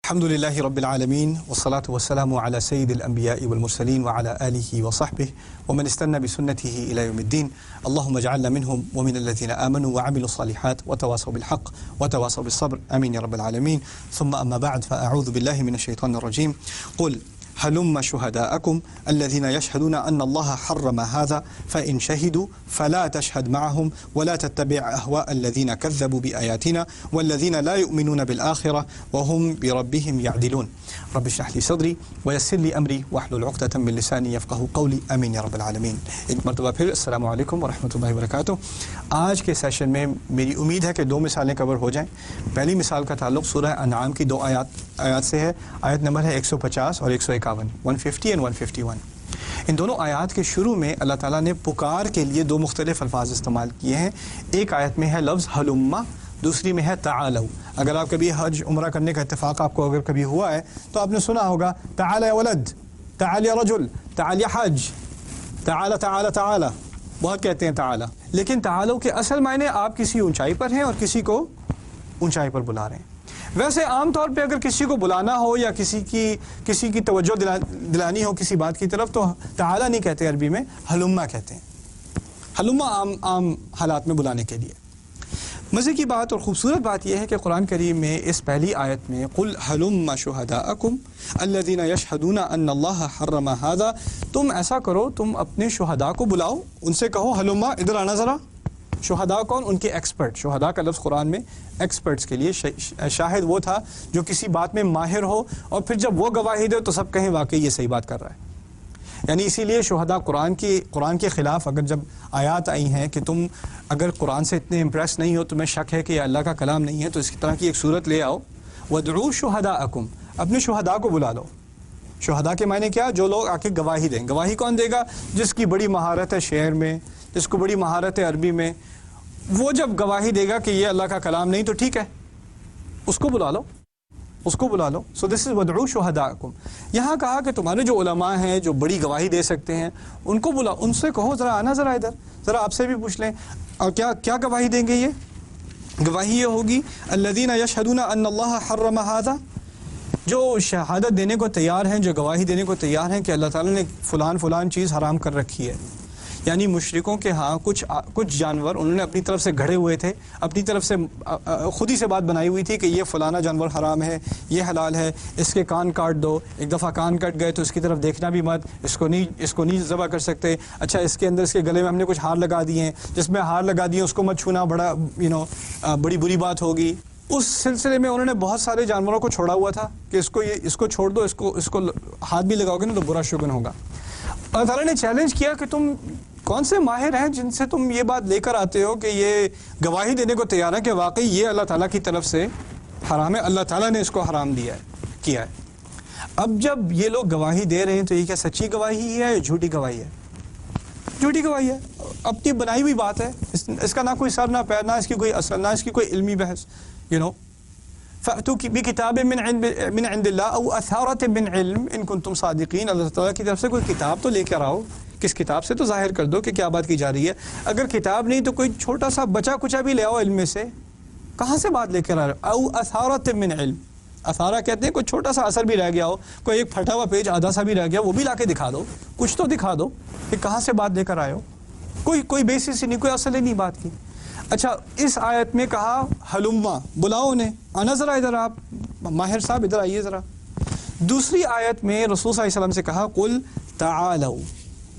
Alhamdulillah Rabbil Alameen wassalatu wassalamu ala sayyidil anbiya'i wal mursaleen wa ala alihi wa sahbihi wa man istanna bi sunnatihi ila yawmiddin. Allahumma ij'alna minhum wa min alladhina amanu wa 'amilu salihat wa tawasaw bil haqq wa tawasaw bis sabr. Amin ya Rabbil Alameen. Thumma amma ba'd fa a'udhu billahi minash shaitanir rajim. Qul هلم شهداءكم الذين يشهدون أن الله حرم هذا فإن شهدوا فلا تشهد معهم ولا تتبع أهواء الذين كذبوا بآياتنا والذين لا يؤمنون بالآخرة وهم بربهم يعدلون. رب اشرح لي صدري ويسر لي أمري واحلل عقدة من لساني يفقهوا قولي. آمين يا رب العالمين. ایک مرتبہ پھر السلام علیکم ورحمۃ اللہ وبرکاتہ. آج کے سیشن میں میری امید ہے کہ دو مثالیں کور ہو جائیں. پہلی مثال کا تعلق سورہ انعام کی دو آیات سے ہے. آیت نمبر ہے 150 اور 151 150 and 151. ان دونوں آیات کے شروع میں اللہ تعالیٰ نے پکار کے لیے دو مختلف الفاظ استعمال کیے ہیں. ایک آیت میں ہے لفظ ہلما، دوسری میں ہے تعالو. اگر آپ کبھی حج عمرہ کرنے کا اتفاق آپ کو اگر کبھی ہوا ہے تو آپ نے سنا ہوگا تعال یا ولد، تعال یا رجل، تعال یا حج، تعال تعال تعال، بہت کہتے ہیں تعال. لیکن تعالو کے اصل معنی آپ کسی اونچائی پر ہیں اور کسی کو اونچائی پر بلا رہے ہیں. ویسے عام طور پہ اگر کسی کو بلانا ہو یا کسی کی توجہ دلانی ہو کسی بات کی طرف تو تعالی نہیں کہتے، عربی میں ہلما کہتے ہیں. ہلما عام حالات میں بلانے کے لیے. مزے کی بات اور خوبصورت بات یہ ہے کہ قرآن کریم میں اس پہلی آیت میں قل ہلم شہداءکم الذین یشہدون ان اللہ حرم ھذا، تم ایسا کرو، تم اپنے شہداء کو بلاؤ، ان سے کہو ہلما ادھر آنا ذرا. شہداء کون؟ ان کے ایکسپرٹ. شہداء کا لفظ قرآن میں ایکسپرٹس کے لیے شاہد وہ تھا جو کسی بات میں ماہر ہو اور پھر جب وہ گواہی دے تو سب کہیں واقعی یہ صحیح بات کر رہا ہے. یعنی اسی لیے شہداء قرآن کے خلاف اگر جب آیات آئی ہیں کہ تم اگر قرآن سے اتنے امپریس نہیں ہو، تمہیں شک ہے کہ یہ اللہ کا کلام نہیں ہے، تو اس طرح کی ایک صورت لے آؤ. وَادْعُوا شُهَدَاءَكُمْ، اپنے شہداء کو بلا لو. شہداء کے معنی کیا؟ جو لوگ آ کے گواہی دیں. گواہی کون دے گا؟ جس کی بڑی مہارت ہے شعر میں، جس کو بڑی مہارت ہے عربی میں. وہ جب گواہی دے گا کہ یہ اللہ کا کلام نہیں تو ٹھیک ہے، اس کو بلا لو، اس کو بلا لو. سو دس از وَادْعُوا شُهَدَاءَكُمْ. یہاں کہا کہ تمہارے جو علماء ہیں جو بڑی گواہی دے سکتے ہیں ان کو بلا، ان سے کہو ذرا آنا ذرا ادھر، ذرا آپ سے بھی پوچھ لیں. اور کیا گواہی دیں گے؟ یہ گواہی یہ ہوگی الذین یشہدون ان اللہ حرم ھذا، جو شہادت دینے کو تیار ہیں، جو گواہی دینے کو تیار ہیں کہ اللہ تعالیٰ نے فلان چیز حرام کر رکھی ہے. یعنی مشرکوں کے ہاں کچھ جانور انہوں نے اپنی طرف سے گھڑے ہوئے تھے، اپنی طرف سے خود ہی سے بات بنائی ہوئی تھی کہ یہ فلانا جانور حرام ہے، یہ حلال ہے، اس کے کان کاٹ دو. ایک دفعہ کان کٹ گئے تو اس کی طرف دیکھنا بھی مت، اس کو نہیں ذبح کر سکتے. اچھا اس کے اندر اس کے گلے میں ہم نے کچھ ہار لگا دیے ہیں، جس میں ہار لگا دیے اس کو مت چھونا، بڑا بڑی بری بات ہوگی. اس سلسلے میں انہوں نے بہت سارے جانوروں کو چھوڑا ہوا تھا کہ اس کو چھوڑ دو، اس کو ہاتھ بھی لگاؤ گے نا تو برا شگن ہوگا. اللہ تعالیٰ نے چیلنج کیا کہ تم کون سے ماہر ہیں جن سے تم یہ بات لے کر آتے ہو کہ یہ گواہی دینے کو تیار ہے کہ واقعی یہ اللہ تعالیٰ کی طرف سے حرام ہے، اللہ تعالیٰ نے اس کو حرام کیا ہے. اب جب یہ لوگ گواہی دے رہے ہیں تو یہ کیا سچی گواہی ہے یا جھوٹی گواہی ہے؟ جھوٹی گواہی ہے، اپنی بنائی ہوئی بات ہے. اس کا نہ کوئی سر نہ پیر، نہ اس کی کوئی اصل، نہ اس کی کوئی علمی بحث. فَأْتُوا بِكِتَابٍ مِّنْ عِنْدِ اللَّهِ أَوْ أَثَارَةٍ مِّنْ عِلْمٍ إِن كُنتُمْ صَادِقِينَ. اللہ تعالیٰ کی طرف سے کوئی کتاب تو لے کر آؤ، کس کتاب سے تو ظاہر کر دو کہ کیا بات کی جا رہی ہے. اگر کتاب نہیں تو کوئی چھوٹا سا بچا کچا بھی لے آؤ علم میں سے. کہاں سے بات لے کر آ رہے ہو؟ او اثارۃ من علم، اثارہ کہتے ہیں کوئی چھوٹا سا اثر بھی رہ گیا ہو، کوئی ایک پھٹا ہوا پیج آدھا سا بھی رہ گیا، وہ بھی لا کے دکھا دو، کچھ تو دکھا دو کہ کہاں سے بات لے کر آئے ہو. کوئی بیسس ہی نہیں، کوئی اصل ہی نہیں بات کی. اچھا اس آیت میں کہا ہلما، بلاؤ انہیں، آنا ذرا ادھر، آپ ماہر صاحب ادھر آئیے ذرا. دوسری آیت میں رسول صلی اللہ علیہ وسلم سے کہا قل تعالوا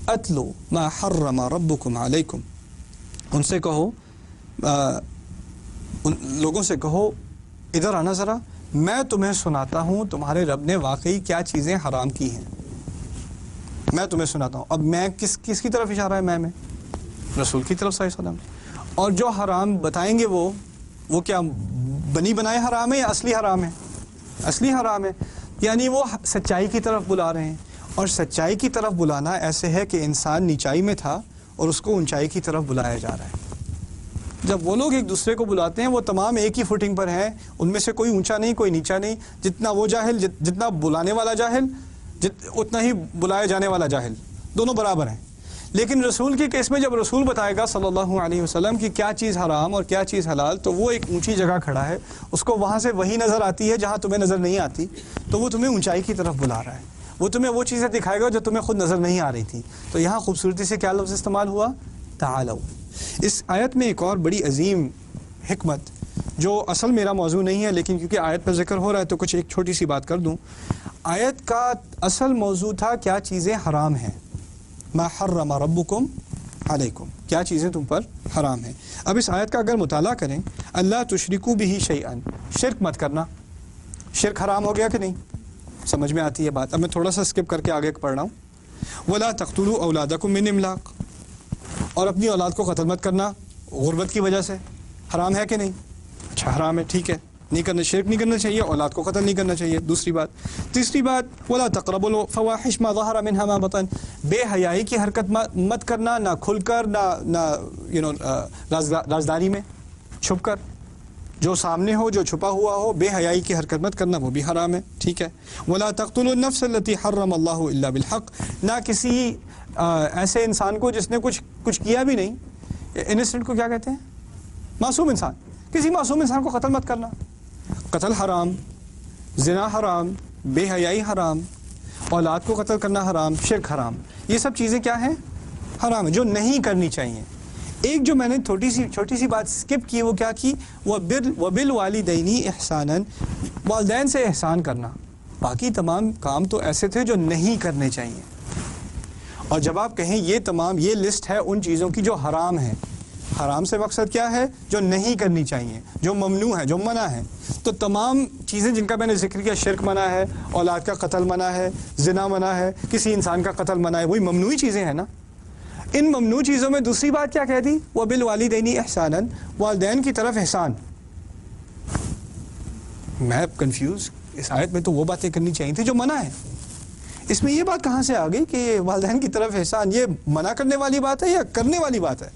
اتلو ما حرم ربکم علیکم. ان سے کہو، ان لوگوں سے کہو ادھر آنا ذرا، میں تمہیں سناتا ہوں تمہارے رب نے واقعی کیا چیزیں حرام کی ہیں، میں تمہیں سناتا ہوں. اب میں کس کی طرف اشارہ ہے؟ میں رسول کی طرف صلی اللہ علیہ وسلم. اور جو حرام بتائیں گے وہ کیا بنی بنائے حرام ہے یا اصلی حرام ہے؟ اصلی حرام ہے. یعنی وہ سچائی کی طرف بلا رہے ہیں، اور سچائی کی طرف بلانا ایسے ہے کہ انسان نیچائی میں تھا اور اس کو اونچائی کی طرف بلایا جا رہا ہے. جب وہ لوگ ایک دوسرے کو بلاتے ہیں وہ تمام ایک ہی فوٹنگ پر ہیں، ان میں سے کوئی اونچا نہیں کوئی نیچا نہیں. جتنا وہ جاہل، جتنا بلانے والا جاہل، اتنا ہی بلائے جانے والا جاہل، دونوں برابر ہیں. لیکن رسول کے کیس میں جب رسول بتائے گا صلی اللہ علیہ وسلم کہ کیا چیز حرام اور کیا چیز حلال، تو وہ ایک اونچی جگہ کھڑا ہے، اس کو وہاں سے وہی نظر آتی ہے جہاں تمہیں نظر نہیں آتی، تو وہ تمہیں اونچائی کی طرف بلا رہا ہے، وہ تمہیں وہ چیزیں دکھائے گا جو تمہیں خود نظر نہیں آ رہی تھی۔ تو یہاں خوبصورتی سے کیا لفظ استعمال ہوا؟ تعالو۔ اس آیت میں ایک اور بڑی عظیم حکمت جو اصل میرا موضوع نہیں ہے، لیکن کیونکہ آیت پر ذکر ہو رہا ہے تو کچھ ایک چھوٹی سی بات کر دوں۔ آیت کا اصل موضوع تھا کیا چیزیں حرام ہیں، ما حرم ربکم علیکم، کیا چیزیں تم پر حرام ہیں۔ اب اس آیت کا اگر مطالعہ کریں، اللہ تشرکوا بہ شیئا، شرک مت کرنا، شرک حرام ہو گیا کہ نہیں؟ سمجھ میں آتی ہے بات؟ اب میں تھوڑا سا اسکپ کر کے آگے پڑھ رہا ہوں۔ ولا تقتلوا اولادکم من املاق، اور اپنی اولاد کو قتل مت کرنا غربت کی وجہ سے، حرام ہے کہ نہیں؟ اچھا حرام ہے، ٹھیک ہے، نہیں کرنا، شرک نہیں کرنا چاہیے، اولاد کو قتل نہیں کرنا چاہیے، دوسری بات۔ تیسری بات ولا تقربوا الفواحش ما ظهر منها ما بطن، بے حیائی کی حرکت مت کرنا، نہ کھل کر نہ رازداری میں چھپ کر، جو سامنے ہو جو چھپا ہوا ہو، بے حیائی کی حرکت مت کرنا، وہ بھی حرام ہے، ٹھیک ہے۔ ولا تقتلوا النفس التي حرم الله الا بالحق، نہ کسی ایسے انسان کو جس نے کچھ کیا بھی نہیں، انسنٹ کو کیا کہتے ہیں؟ معصوم انسان، کسی معصوم انسان کو قتل مت کرنا، قتل حرام، زنا حرام، بے حیائی حرام، اولاد کو قتل کرنا حرام، شرک حرام، یہ سب چیزیں کیا ہیں؟ حرام ہیں، جو نہیں کرنی چاہیے۔ ایک جو میں نے چھوٹی سی بات سکپ کی، وہ کیا کی؟ وبالوالدین احسانا، والدین سے احسان کرنا۔ باقی تمام کام تو ایسے تھے جو نہیں کرنے چاہیے، اور جب آپ کہیں یہ لسٹ ہے ان چیزوں کی جو حرام ہیں، حرام سے مقصد کیا ہے؟ جو نہیں کرنی چاہیے، جو ممنوع ہے، جو منع ہے۔ تو تمام چیزیں جن کا میں نے ذکر کیا، شرک منع ہے، اولاد کا قتل منع ہے، زنا منع ہے، کسی انسان کا قتل منع ہے، وہی ممنوعی چیزیں ہیں نا۔ ان ممنوع چیزوں میں دوسری بات کیا کہہ دی؟ وبالوالدین احسانا، والدین کی طرف احسان۔ میں کنفیوز، اس آیت میں تو وہ باتیں کرنی چاہیے تھی جو منع ہے، اس میں یہ بات کہاں سے آ گئی کہ والدین کی طرف احسان؟ یہ منع کرنے والی بات ہے یا کرنے والی بات ہے؟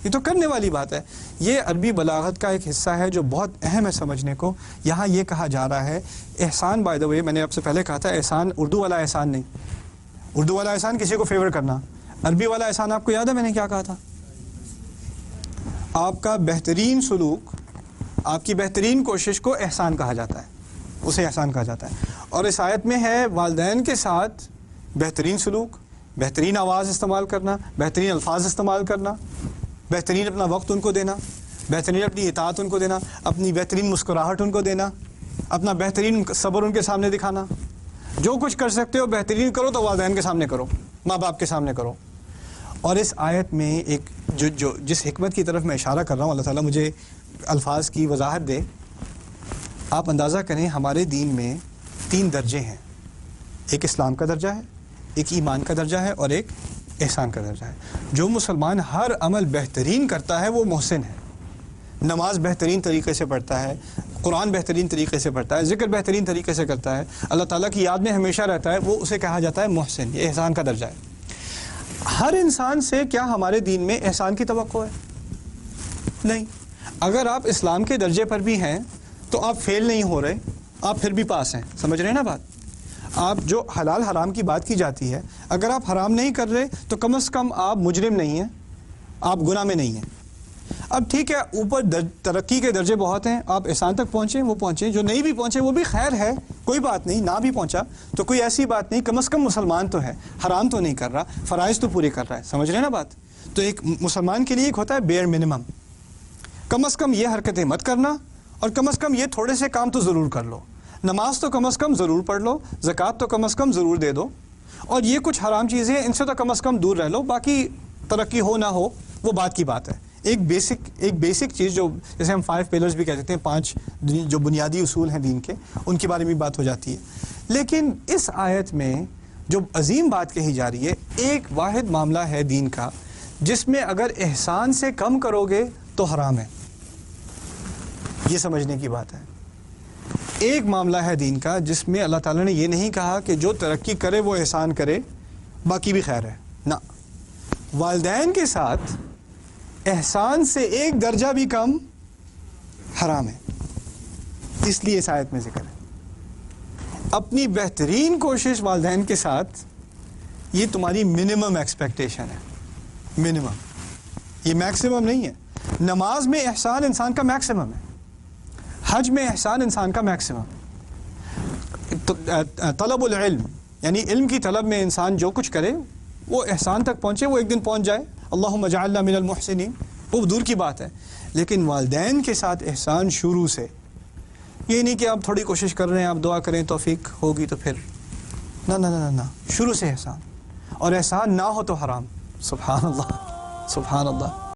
یہ تو کرنے والی بات ہے۔ یہ عربی بلاغت کا ایک حصہ ہے جو بہت اہم ہے سمجھنے کو۔ یہاں یہ کہا جا رہا ہے احسان، بائی دا وے میں نے آپ سے پہلے کہا تھا احسان اردو والا احسان نہیں، اردو والا احسان کسی کو فیور کرنا، عربی والا احسان آپ کو یاد ہے میں نے کیا کہا تھا؟ آپ کا بہترین سلوک، آپ کی بہترین کوشش کو احسان کہا جاتا ہے، اسے احسان کہا جاتا ہے۔ اور اس آیت میں ہے والدین کے ساتھ بہترین سلوک، بہترین آواز استعمال کرنا، بہترین الفاظ استعمال کرنا، بہترین اپنا وقت ان کو دینا، بہترین اپنی اطاعت ان کو دینا، اپنی بہترین مسکراہٹ ان کو دینا، اپنا بہترین صبر ان کے سامنے دکھانا۔ جو کچھ کر سکتے ہو بہترین کرو، تو والدین کے سامنے کرو، ماں باپ کے سامنے کرو۔ اور اس آیت میں ایک جس حکمت کی طرف میں اشارہ کر رہا ہوں، اللہ تعالیٰ مجھے الفاظ کی وضاحت دے۔ آپ اندازہ کریں ہمارے دین میں 3 درجے ہیں، ایک اسلام کا درجہ ہے، ایک ایمان کا درجہ ہے، اور ایک احسان کا درجہ ہے۔ جو مسلمان ہر عمل بہترین کرتا ہے وہ محسن ہے، نماز بہترین طریقے سے پڑھتا ہے، قرآن بہترین طریقے سے پڑھتا ہے، ذکر بہترین طریقے سے کرتا ہے، اللہ تعالیٰ کی یاد میں ہمیشہ رہتا ہے، وہ اسے کہا جاتا ہے محسن، یہ احسان کا درجہ ہے۔ ہر انسان سے کیا ہمارے دین میں احسان کی توقع ہے؟ نہیں۔ اگر آپ اسلام کے درجے پر بھی ہیں تو آپ فیل نہیں ہو رہے، آپ پھر بھی پاس ہیں، سمجھ رہے ہیں نا بات؟ آپ جو حلال حرام کی بات کی جاتی ہے، اگر آپ حرام نہیں کر رہے تو کم از کم آپ مجرم نہیں ہیں، آپ گناہ میں نہیں ہیں۔ اب ٹھیک ہے، اوپر ترقی کے درجے بہت ہیں، آپ احسان تک پہنچیں وہ پہنچیں، جو نہیں بھی پہنچے وہ بھی خیر ہے، کوئی بات نہیں، نہ بھی پہنچا تو کوئی ایسی بات نہیں، کم از کم مسلمان تو ہے، حرام تو نہیں کر رہا، فرائض تو پورے کر رہا ہے، سمجھ رہے ہیں نا بات؟ تو ایک مسلمان کے لیے ایک ہوتا ہے بیئر منیمم، کم از کم یہ حرکتیں مت کرنا، اور کم از کم یہ تھوڑے سے کام تو ضرور کر لو، نماز تو کم از کم ضرور پڑھ لو، زکوٰۃ تو کم از کم ضرور دے دو، اور یہ کچھ حرام چیزیں ہیں ان سے تو کم از کم دور رہ لو، باقی ترقی ہو نہ ہو وہ بات کی بات ہے۔ ایک بیسک چیز جو جیسے ہم 5 پلرز بھی کہتے ہیں، 5 جو بنیادی اصول ہیں دین کے، ان کے بارے میں بات ہو جاتی ہے۔ لیکن اس آیت میں جو عظیم بات کہی جا رہی ہے، ایک واحد معاملہ ہے دین کا جس میں اگر احسان سے کم کرو گے تو حرام ہے، یہ سمجھنے کی بات ہے۔ ایک معاملہ ہے دین کا جس میں اللہ تعالیٰ نے یہ نہیں کہا کہ جو ترقی کرے وہ احسان کرے، باقی بھی خیر ہے، نہ، والدین کے ساتھ احسان سے ایک درجہ بھی کم حرام ہے، اس لیے اس آیت میں ذکر ہے۔ اپنی بہترین کوشش والدین کے ساتھ، یہ تمہاری منیمم ایکسپیکٹیشن ہے، منیمم، یہ میکسیمم نہیں ہے. نماز میں احسان انسان کا میکسیمم ہے، حج میں احسان انسان کا میکسیمم. طلب العلم یعنی علم کی طلب میں انسان جو کچھ کرے وہ احسان تک پہنچے، وہ ایک دن پہنچ جائے. اللہم اجعلنا من المحسنین، وہ دور کی بات ہے. لیکن والدین کے ساتھ احسان شروع سے، یہ نہیں کہ آپ تھوڑی کوشش کر رہے ہیں، آپ دعا کریں توفیق ہوگی تو پھر نہ نہ نہ نہ، شروع سے احسان. اور احسان نہ ہو تو حرام. سبحان اللہ سبحان اللہ.